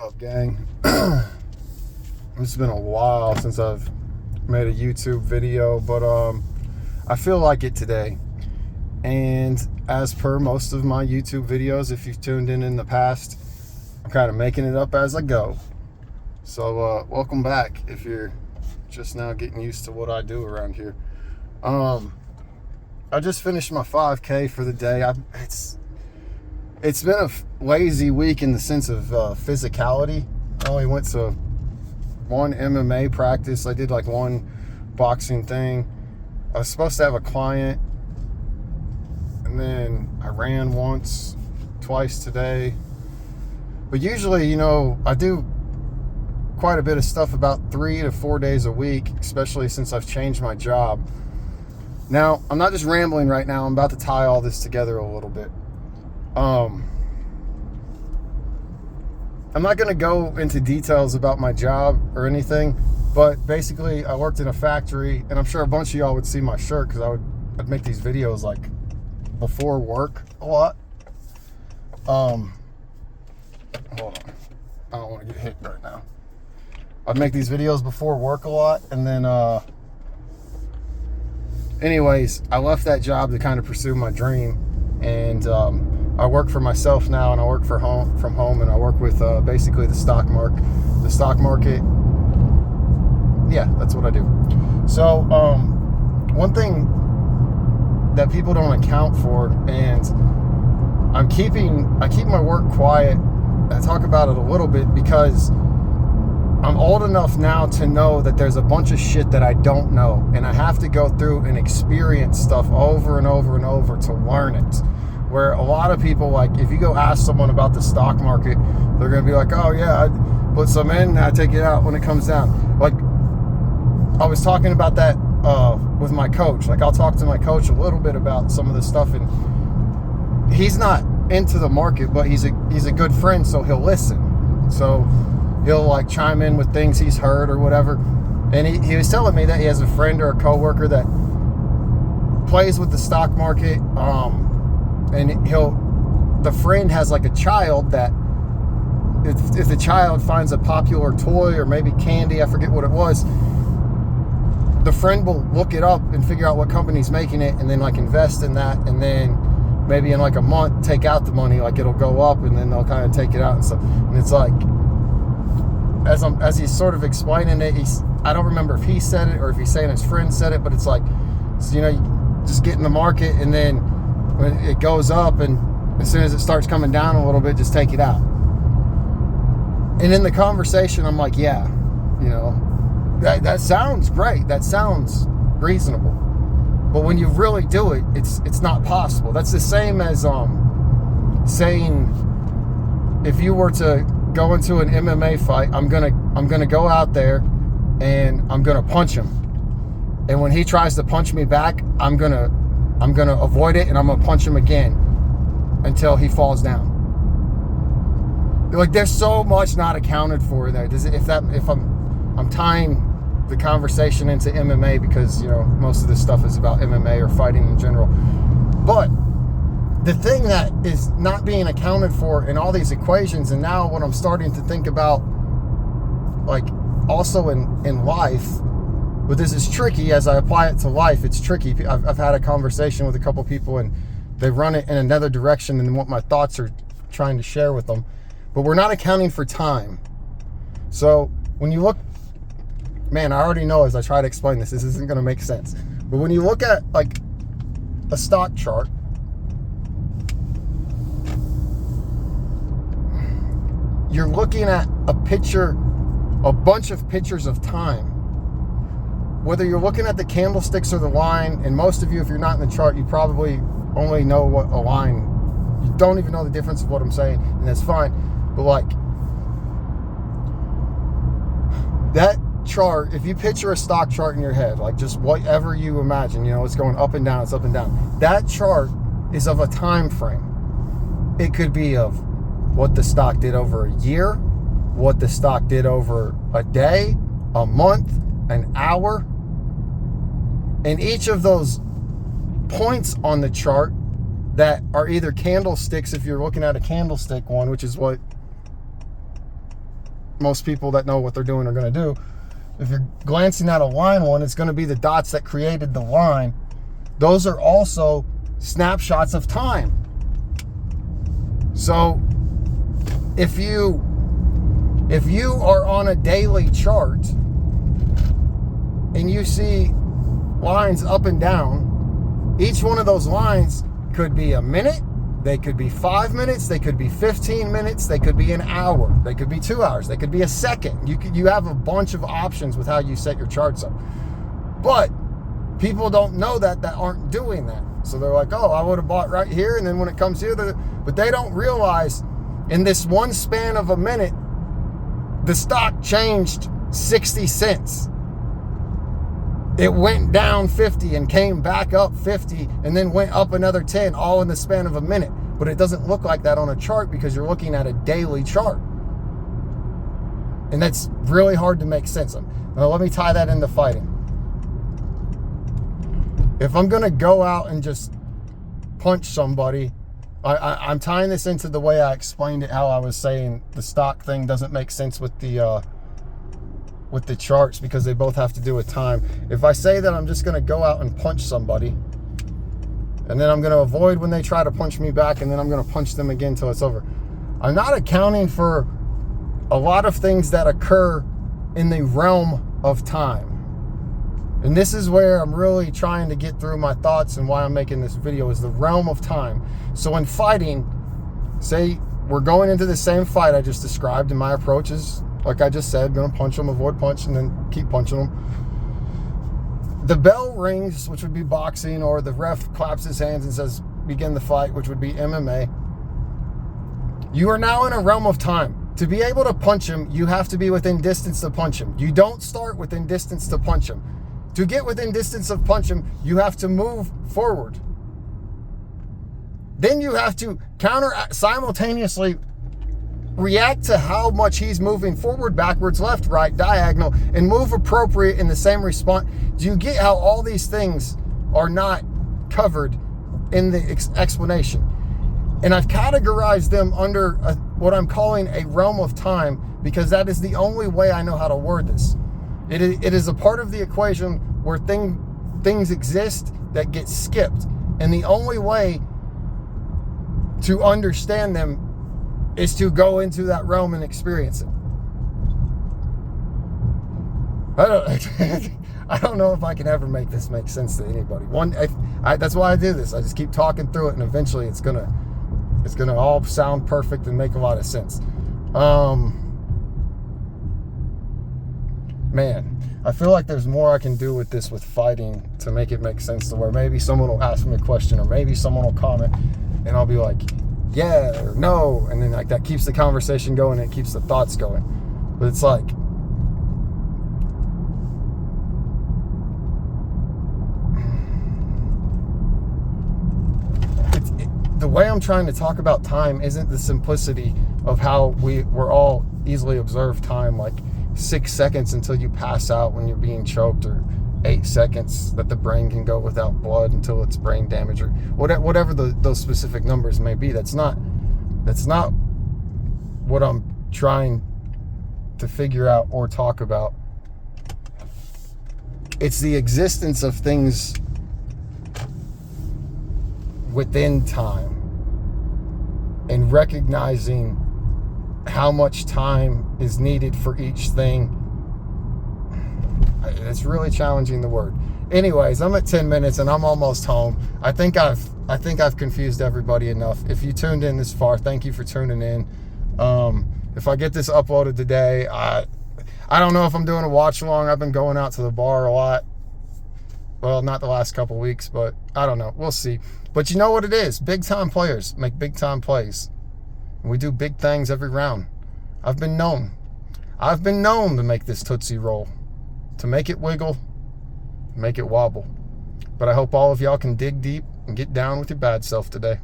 What up, gang? It's been a while since I've made a YouTube video, but I feel like it today. And as per most of my YouTube videos, if you've tuned in the past, I'm kind of making it up as I go. So welcome back if you're just now getting used to what I do around here. I just finished my 5K for the day. It's been a lazy week in the sense of physicality. I only went to one MMA practice. I did like one boxing thing. I was supposed to have a client, and then I ran twice today. But usually, I do quite a bit of stuff about 3 to 4 days a week, especially since I've changed my job. Now, I'm not just rambling right now. I'm about to tie all this together a little bit. I'm not going to go into details about my job or anything, but basically I worked in a factory, and I'm sure a bunch of y'all would see my shirt because I'd make these videos like before work a lot. Hold on. I don't want to get hit right now. I'd make these videos before work a lot, and then anyways, I left that job to kind of pursue my dream, and I work for myself now, and I work from home, and I work with basically the stock market. Yeah, that's what I do. So one thing that people don't account for, and I keep my work quiet. I talk about it a little bit because I'm old enough now to know that there's a bunch of shit that I don't know, and I have to go through and experience stuff over and over and over to learn it. Where a lot of people, like, if you go ask someone about the stock market, they're going to be like, oh yeah, I put some in, I take it out when it comes down. Like, I was talking about that with my coach. Like, I'll talk to my coach a little bit about some of this stuff, and he's not into the market, but he's a good friend, so he'll listen. So he'll like chime in with things he's heard or whatever. And he was telling me that he has a friend or a coworker that plays with the stock market, and the friend has like a child that if the child finds a popular toy or maybe candy, I forget what it was, the friend will look it up and figure out what company's making it, and then like invest in that, and then maybe in like a month take out the money, like it'll go up, and then they'll kind of take it out and stuff. And it's like, as he's sort of explaining it, I don't remember if he said it or if he's saying his friend said it, but it's like, so, you just get in the market, and then when it goes up, and as soon as it starts coming down a little bit, just take it out. And in the conversation, I'm like, yeah, that sounds great. That sounds reasonable. But when you really do it, it's not possible. That's the same as saying, if you were to go into an MMA fight, I'm gonna go out there and I'm gonna punch him. And when he tries to punch me back, I'm gonna avoid it, and I'm gonna punch him again until he falls down. Like, there's so much not accounted for there. If I'm tying the conversation into MMA because most of this stuff is about MMA or fighting in general. But the thing that is not being accounted for in all these equations, and now what I'm starting to think about, like, also in life, but this is tricky as I apply it to life. It's tricky. I've had a conversation with a couple people, and they run it in another direction than what my thoughts are trying to share with them. But we're not accounting for time. So when you look, man, I already know as I try to explain this isn't going to make sense. But when you look at like a stock chart, you're looking at a bunch of pictures of time. Whether you're looking at the candlesticks or the line, and most of you, if you're not in the chart, you probably only know what a line, you don't even know the difference of what I'm saying, and that's fine. But like, that chart, if you picture a stock chart in your head, like just whatever you imagine, it's going up and down, it's up and down. That chart is of a time frame. It could be of what the stock did over a year, what the stock did over a day, a month, an hour. And each of those points on the chart that are either candlesticks, if you're looking at a candlestick one, which is what most people that know what they're doing are going to do. If you're glancing at a line one, it's going to be the dots that created the line. Those are also snapshots of time. So if you are on a daily chart and you see lines up and down, each one of those lines could be a minute, they could be 5 minutes, they could be 15 minutes, they could be an hour, they could be 2 hours, they could be a second. You have a bunch of options with how you set your charts up. But people don't know that aren't doing that. So they're like, oh, I would have bought right here, and then when it comes here, but they don't realize in this one span of a minute, the stock changed 60 cents. It went down 50 and came back up 50 and then went up another 10, all in the span of a minute. But it doesn't look like that on a chart because you're looking at a daily chart. And that's really hard to make sense of. Now, let me tie that into fighting. If I'm going to go out and just punch somebody, I'm tying this into the way I explained it, how I was saying the stock thing doesn't make sense with the charts because they both have to do with time. If I say that I'm just going to go out and punch somebody, and then I'm going to avoid when they try to punch me back, and then I'm going to punch them again till it's over, I'm not accounting for a lot of things that occur in the realm of time. And this is where I'm really trying to get through my thoughts and why I'm making this video, is the realm of time. So in fighting, say we're going into the same fight I just described, and my approach is, like I just said, going to punch them, avoid punch, and then keep punching them. The bell rings, which would be boxing, or the ref claps his hands and says, begin the fight, which would be MMA. You are now in a realm of time. To be able to punch him, you have to be within distance to punch him. You don't start within distance to punch him. To get within distance of punch him, you have to move forward. Then you have to simultaneously react to how much he's moving forward, backwards, left, right, diagonal, and move appropriate in the same response. Do you get how all these things are not covered in the explanation? And I've categorized them under what I'm calling a realm of time, because that is the only way I know how to word this. It is a part of the equation where things exist that get skipped. And the only way to understand them is to go into that realm and experience it. I don't know if I can ever make this make sense to anybody. That's why I do this. I just keep talking through it, and eventually it's gonna all sound perfect and make a lot of sense. Man, I feel like there's more I can do with this, with fighting, to make it make sense, to where maybe someone will ask me a question, or maybe someone will comment, and I'll be like, yeah or no, and then like that keeps the conversation going, and it keeps the thoughts going. But it's like, the way I'm trying to talk about time isn't the simplicity of how we're all easily observed time, like 6 seconds until you pass out when you're being choked, or 8 seconds that the brain can go without blood until it's brain damage, or whatever those specific numbers may be. That's not what I'm trying to figure out or talk about. It's the existence of things within time, and recognizing how much time is needed for each thing. It's really challenging, the word. Anyways, I'm at 10 minutes and I'm almost home. I think I've confused everybody enough. If you tuned in this far, thank you for tuning in. If I get this uploaded today, I don't know if I'm doing a watch along. I've been going out to the bar a lot. Well, not the last couple weeks, but I don't know. We'll see. But you know what it is? Big time players make big time plays. We do big things every round. I've been known to make this Tootsie Roll, to make it wiggle, make it wobble. But I hope all of y'all can dig deep and get down with your bad self today.